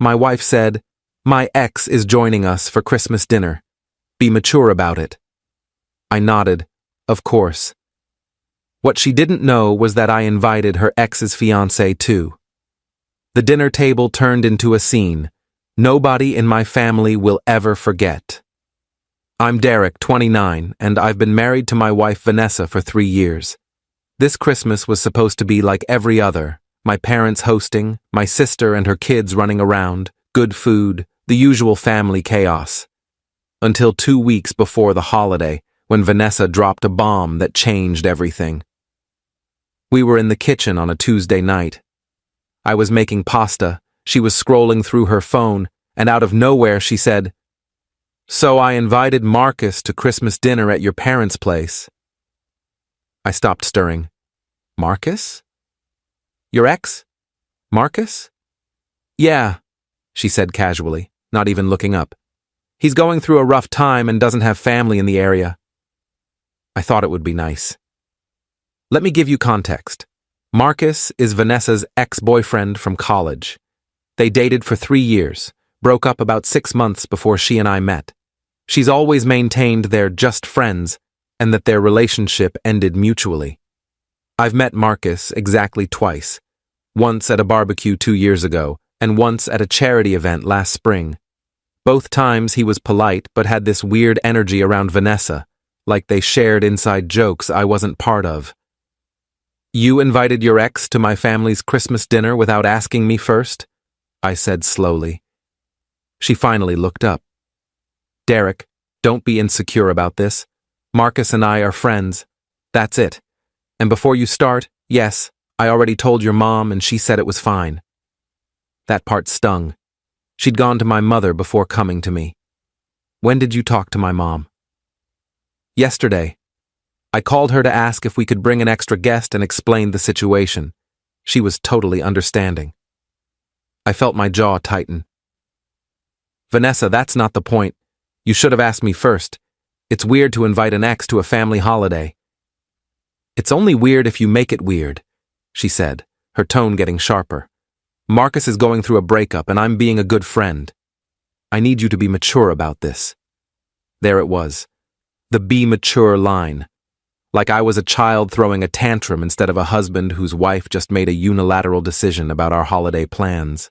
My wife said, "My ex is joining us for Christmas dinner. Be mature about it." I nodded, of course. What she didn't know was that I invited her ex's fiancé too. The dinner table turned into a scene nobody in my family will ever forget. I'm Derek, 29, and I've been married to my wife Vanessa for 3 years. This Christmas was supposed to be like every other, my parents hosting, my sister and her kids running around, good food, the usual family chaos. Until 2 weeks before the holiday, when Vanessa dropped a bomb that changed everything. We were in the kitchen on a Tuesday night. I was making pasta, she was scrolling through her phone, and out of nowhere she said, "So I invited Marcus to Christmas dinner at your parents' place." I stopped stirring. Marcus? Your ex? Marcus? Yeah, she said casually, not even looking up. He's going through a rough time and doesn't have family in the area. I thought it would be nice. Let me give you context. Marcus is Vanessa's ex-boyfriend from college. They dated for 3 years, broke up about 6 months before she and I met. She's always maintained they're just friends and that their relationship ended mutually. I've met Marcus exactly twice, once at a barbecue 2 years ago and once at a charity event last spring. Both times he was polite but had this weird energy around Vanessa, like they shared inside jokes I wasn't part of. "You invited your ex to my family's Christmas dinner without asking me first?" I said slowly. She finally looked up. "Derek, don't be insecure about this. Marcus and I are friends. That's it. And before you start, yes, I already told your mom and she said it was fine." That part stung. She'd gone to my mother before coming to me. "When did you talk to my mom?" "Yesterday. I called her to ask if we could bring an extra guest and explained the situation. She was totally understanding." I felt my jaw tighten. "Vanessa, that's not the point. You should have asked me first. It's weird to invite an ex to a family holiday." "It's only weird if you make it weird," she said, her tone getting sharper. "Marcus is going through a breakup and I'm being a good friend. I need you to be mature about this." There it was. The "be mature" line. Like I was a child throwing a tantrum instead of a husband whose wife just made a unilateral decision about our holiday plans.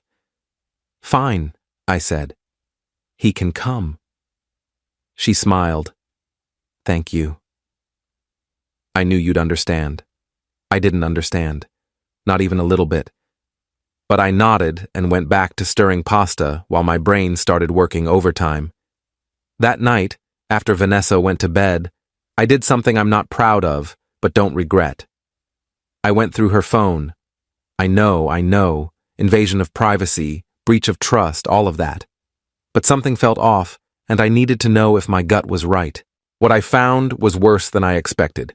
"Fine," I said. "He can come." She smiled. "Thank you." I knew you'd understand. I didn't understand. Not even a little bit. But I nodded and went back to stirring pasta while my brain started working overtime. That night, after Vanessa went to bed, I did something I'm not proud of, but don't regret. I went through her phone. I know, invasion of privacy, breach of trust, all of that. But something felt off, and I needed to know if my gut was right. What I found was worse than I expected.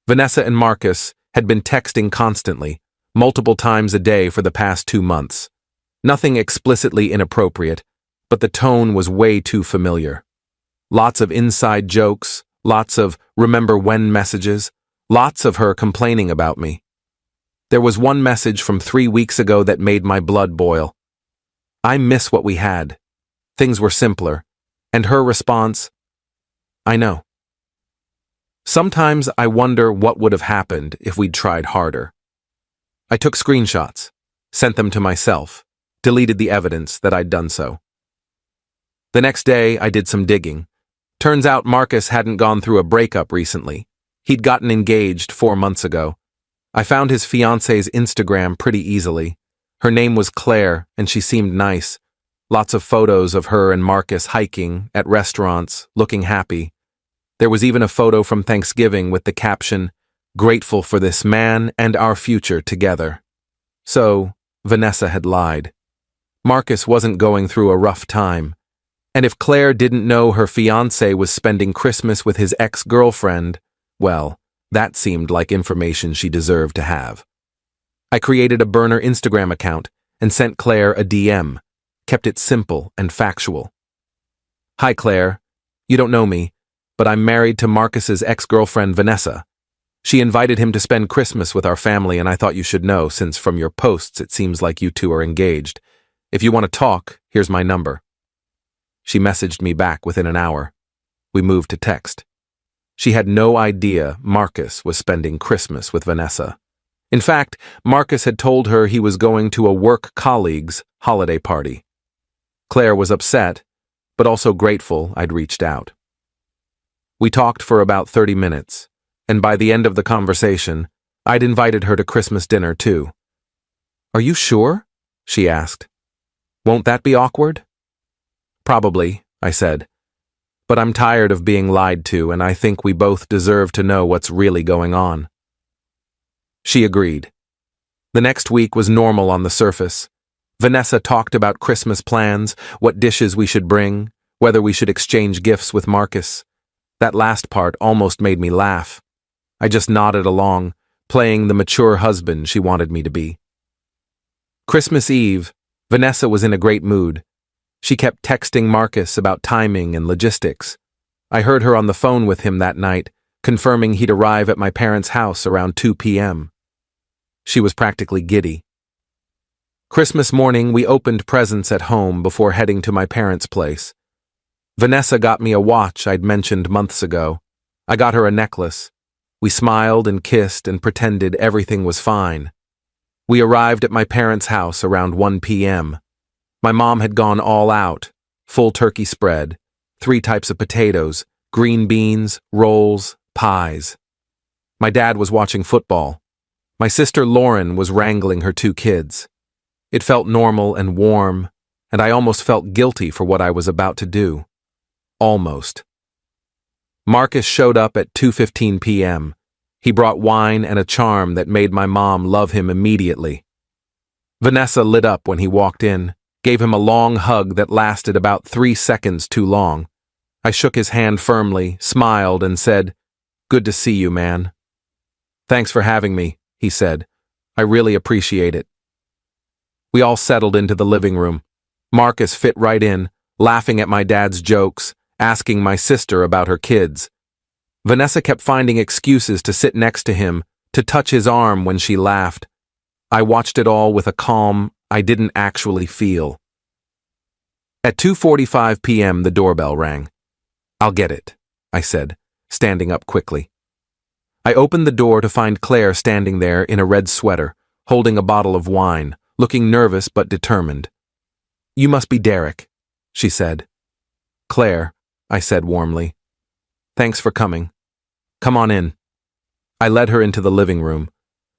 Vanessa and Marcus had been texting constantly, multiple times a day for the past 2 months. Nothing explicitly inappropriate, but the tone was way too familiar. Lots of inside jokes, lots of remember when messages, lots of her complaining about me. There was one message from 3 weeks ago that made my blood boil. "I miss what we had. Things were simpler." And her response, "I know." Sometimes I wonder what would have happened if we'd tried harder. I took screenshots, sent them to myself, deleted the evidence that I'd done so. The next day, I did some digging. Turns out Marcus hadn't gone through a breakup recently. He'd gotten engaged 4 months ago. I found his fiancée's Instagram pretty easily. Her name was Claire, and she seemed nice. Lots of photos of her and Marcus hiking, at restaurants, looking happy. There was even a photo from Thanksgiving with the caption, "Grateful for this man and our future together." So, Vanessa had lied. Marcus wasn't going through a rough time. And if Claire didn't know her fiancé was spending Christmas with his ex-girlfriend, well, that seemed like information she deserved to have. I created a burner Instagram account and sent Claire a DM, kept it simple and factual. "Hi, Claire. You don't know me, but I'm married to Marcus's ex-girlfriend, Vanessa. She invited him to spend Christmas with our family, and I thought you should know, since from your posts it seems like you two are engaged. If you want to talk, here's my number. She messaged me back within an hour. We moved to text. She had no idea Marcus was spending Christmas with Vanessa. In fact, Marcus had told her he was going to a work colleague's holiday party. Claire was upset, but also grateful I'd reached out. We talked for about 30 minutes, and by the end of the conversation, I'd invited her to Christmas dinner too. "Are you sure?" she asked. "Won't that be awkward?" "Probably," I said. "But I'm tired of being lied to, and I think we both deserve to know what's really going on." She agreed. The next week was normal on the surface. Vanessa talked about Christmas plans, what dishes we should bring, whether we should exchange gifts with Marcus. That last part almost made me laugh. I just nodded along, playing the mature husband she wanted me to be. Christmas Eve, Vanessa was in a great mood. She kept texting Marcus about timing and logistics. I heard her on the phone with him that night, confirming he'd arrive at my parents' house around 2 p.m. She was practically giddy. Christmas morning, we opened presents at home before heading to my parents' place. Vanessa got me a watch I'd mentioned months ago. I got her a necklace. We smiled and kissed and pretended everything was fine. We arrived at my parents' house around 1 p.m. My mom had gone all out, full turkey spread, 3 types of potatoes, green beans, rolls, pies. My dad was watching football. My sister Lauren was wrangling her 2 kids. It felt normal and warm, and I almost felt guilty for what I was about to do. Almost. Marcus showed up at 2:15 p.m. He brought wine and a charm that made my mom love him immediately. Vanessa lit up when he walked in, gave him a long hug that lasted about 3 seconds too long. I shook his hand firmly, smiled, and said, "Good to see you, man." "Thanks for having me," he said. "I really appreciate it." We all settled into the living room. Marcus fit right in, laughing at my dad's jokes, asking my sister about her kids. Vanessa kept finding excuses to sit next to him, to touch his arm when she laughed. I watched it all with a calm I didn't actually feel. At 2:45 p.m. the doorbell rang. "I'll get it," I said, standing up quickly. I opened the door to find Claire standing there in a red sweater, holding a bottle of wine, looking nervous but determined. "You must be Derek," she said. "Claire," I said warmly. "Thanks for coming. Come on in." I led her into the living room.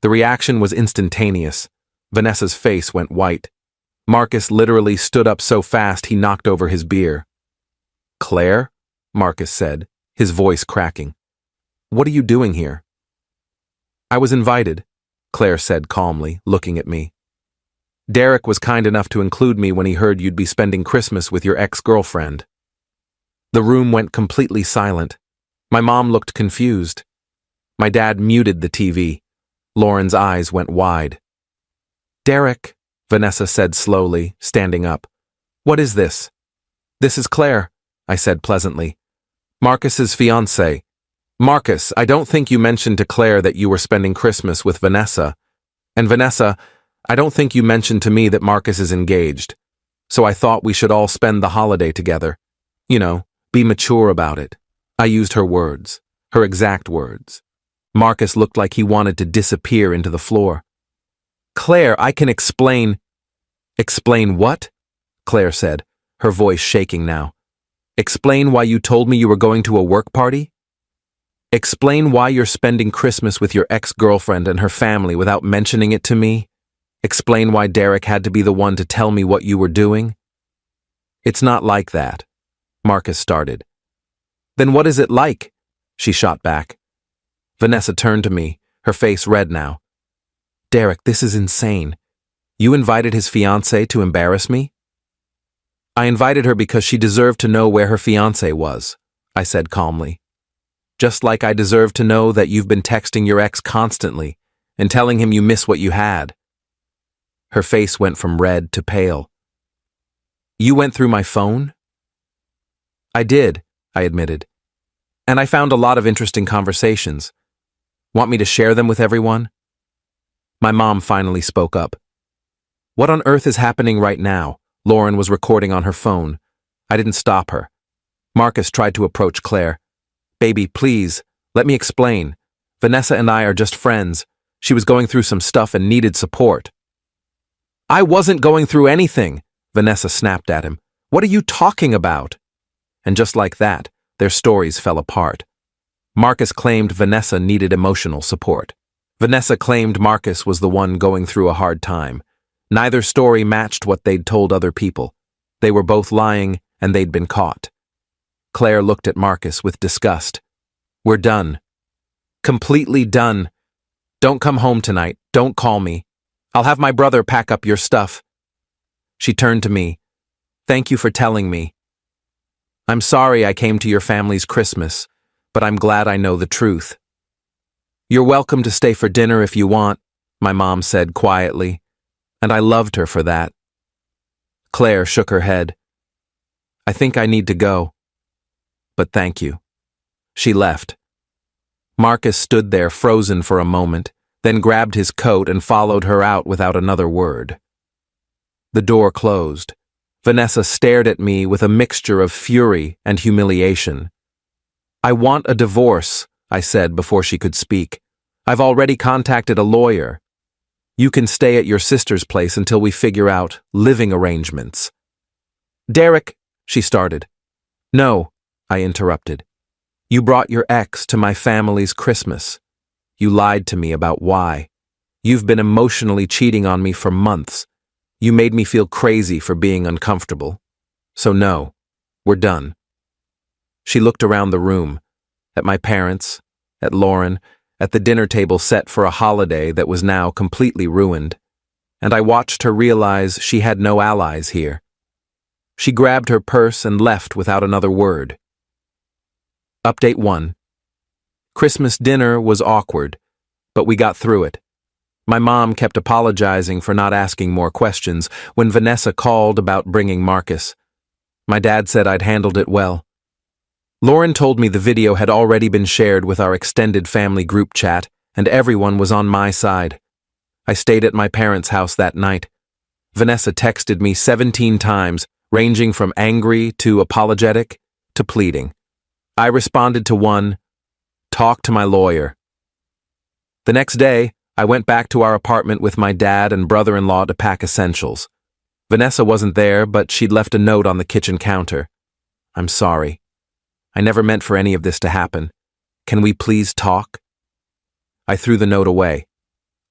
The reaction was instantaneous. Vanessa's face went white. Marcus literally stood up so fast he knocked over his beer. "Claire?" Marcus said, his voice cracking. "What are you doing here?" "I was invited," Claire said calmly, looking at me. "Derek was kind enough to include me when he heard you'd be spending Christmas with your ex-girlfriend." The room went completely silent. My mom looked confused. My dad muted the TV. Lauren's eyes went wide. "Derek," Vanessa said slowly, standing up. "What is this?" "This is Claire," I said pleasantly. "Marcus's fiancée. Marcus, I don't think you mentioned to Claire that you were spending Christmas with Vanessa. And Vanessa, I don't think you mentioned to me that Marcus is engaged. So I thought we should all spend the holiday together. You know, be mature about it." I used her words, her exact words. Marcus looked like he wanted to disappear into the floor. "Claire, I can explain." "Explain what?" Claire said, her voice shaking now. "Explain why you told me you were going to a work party? Explain why you're spending Christmas with your ex-girlfriend and her family without mentioning it to me? Explain why Derek had to be the one to tell me what you were doing?" "It's not like that," Marcus started. "Then what is it like?" she shot back. Vanessa turned to me, her face red now. "Derek, this is insane. You invited his fiancée to embarrass me?" "I invited her because she deserved to know where her fiancé was," I said calmly. "Just like I deserve to know that you've been texting your ex constantly and telling him you miss what you had." Her face went from red to pale. "You went through my phone?" "I did," I admitted. "And I found a lot of interesting conversations. Want me to share them with everyone?" My mom finally spoke up. "What on earth is happening right now? Lauren was recording on her phone. I didn't stop her. Marcus tried to approach Claire. Baby, please, let me explain. Vanessa and I are just friends. She was going through some stuff and needed support. I wasn't going through anything, Vanessa snapped at him. What are you talking about? And just like that, their stories fell apart. Marcus claimed Vanessa needed emotional support. Vanessa claimed Marcus was the one going through a hard time. Neither story matched what they'd told other people. They were both lying, and they'd been caught. Claire looked at Marcus with disgust. We're done. Completely done. Don't come home tonight. Don't call me. I'll have my brother pack up your stuff. She turned to me. Thank you for telling me. I'm sorry I came to your family's Christmas, but I'm glad I know the truth. You're welcome to stay for dinner if you want, my mom said quietly, and I loved her for that. Claire shook her head. I think I need to go. But thank you. She left. Marcus stood there frozen for a moment, then grabbed his coat and followed her out without another word. The door closed. Vanessa stared at me with a mixture of fury and humiliation. I want a divorce, I said before she could speak. I've already contacted a lawyer. You can stay at your sister's place until we figure out living arrangements. Derek, she started. No, I interrupted. You brought your ex to my family's Christmas. You lied to me about why. You've been emotionally cheating on me for months. You made me feel crazy for being uncomfortable. So no, we're done. She looked around the room, at my parents, at Lauren, at the dinner table set for a holiday that was now completely ruined, and I watched her realize she had no allies here. She grabbed her purse and left without another word. Update 1. Christmas dinner was awkward, but we got through it. My mom kept apologizing for not asking more questions when Vanessa called about bringing Marcus. My dad said I'd handled it well. Lauren told me the video had already been shared with our extended family group chat, and everyone was on my side. I stayed at my parents' house that night. Vanessa texted me 17 times, ranging from angry to apologetic to pleading. I responded to one, talk to my lawyer. The next day, I went back to our apartment with my dad and brother-in-law to pack essentials. Vanessa wasn't there, but she'd left a note on the kitchen counter. I'm sorry. I never meant for any of this to happen. Can we please talk? I threw the note away.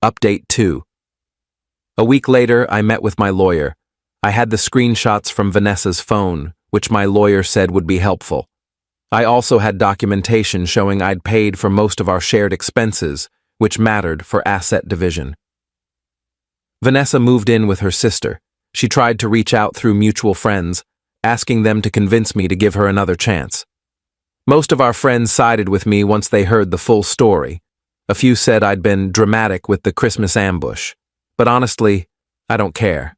Update 2. A week later, I met with my lawyer. I had the screenshots from Vanessa's phone, which my lawyer said would be helpful. I also had documentation showing I'd paid for most of our shared expenses, which mattered for asset division. Vanessa moved in with her sister. She tried to reach out through mutual friends, asking them to convince me to give her another chance. Most of our friends sided with me once they heard the full story. A few said I'd been dramatic with the Christmas ambush, but honestly, I don't care.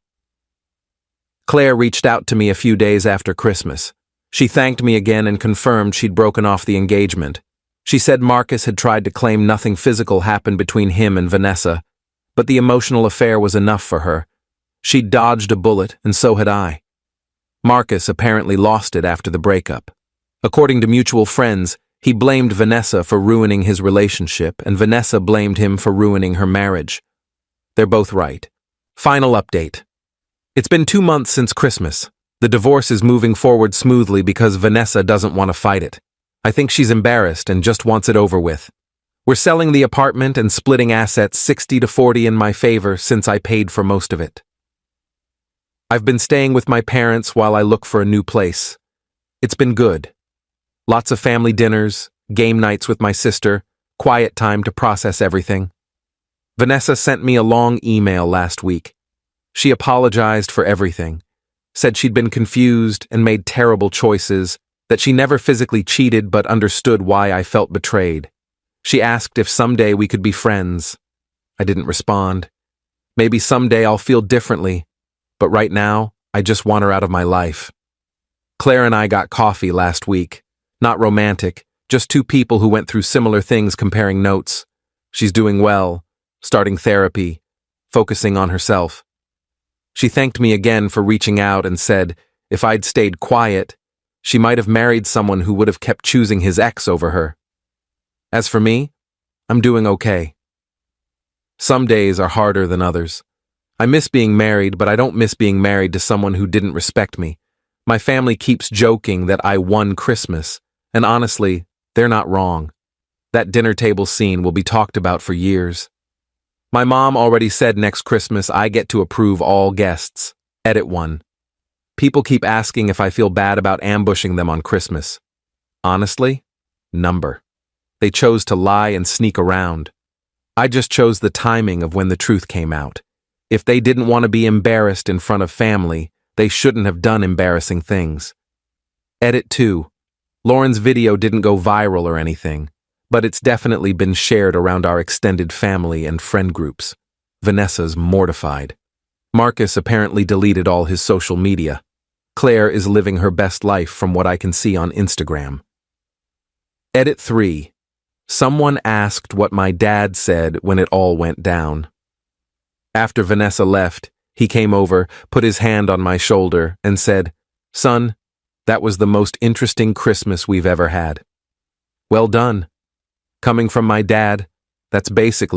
Claire reached out to me a few days after Christmas. She thanked me again and confirmed she'd broken off the engagement. She said Marcus had tried to claim nothing physical happened between him and Vanessa, but the emotional affair was enough for her. She'd dodged a bullet, and so had I. Marcus apparently lost it after the breakup. According to mutual friends, he blamed Vanessa for ruining his relationship, and Vanessa blamed him for ruining her marriage. They're both right. Final update. It's been 2 months since Christmas. The divorce is moving forward smoothly because Vanessa doesn't want to fight it. I think she's embarrassed and just wants it over with. We're selling the apartment and splitting assets 60-40 in my favor since I paid for most of it. I've been staying with my parents while I look for a new place. It's been good. Lots of family dinners, game nights with my sister, quiet time to process everything. Vanessa sent me a long email last week. She apologized for everything, said she'd been confused and made terrible choices, that she never physically cheated but understood why I felt betrayed. She asked if someday we could be friends. I didn't respond. Maybe someday I'll feel differently, but right now, I just want her out of my life. Claire and I got coffee last week. Not romantic, just two people who went through similar things comparing notes. She's doing well, starting therapy, focusing on herself. She thanked me again for reaching out and said if I'd stayed quiet, she might have married someone who would have kept choosing his ex over her. As for me, I'm doing okay. Some days are harder than others. I miss being married, but I don't miss being married to someone who didn't respect me. My family keeps joking that I won Christmas, and honestly, they're not wrong. That dinner table scene will be talked about for years. My mom already said next Christmas I get to approve all guests. Edit 1. People keep asking if I feel bad about ambushing them on Christmas. Honestly, number. They chose to lie and sneak around. I just chose the timing of when the truth came out. If they didn't want to be embarrassed in front of family, they shouldn't have done embarrassing things. Edit 2. Lauren's video didn't go viral or anything, but it's definitely been shared around our extended family and friend groups. Vanessa's mortified. Marcus apparently deleted all his social media. Claire is living her best life from what I can see on Instagram. Edit 3. Someone asked what my dad said when it all went down. After Vanessa left, he came over, put his hand on my shoulder, and said, "Son, that was the most interesting Christmas we've ever had." Well done. Coming from my dad, that's basically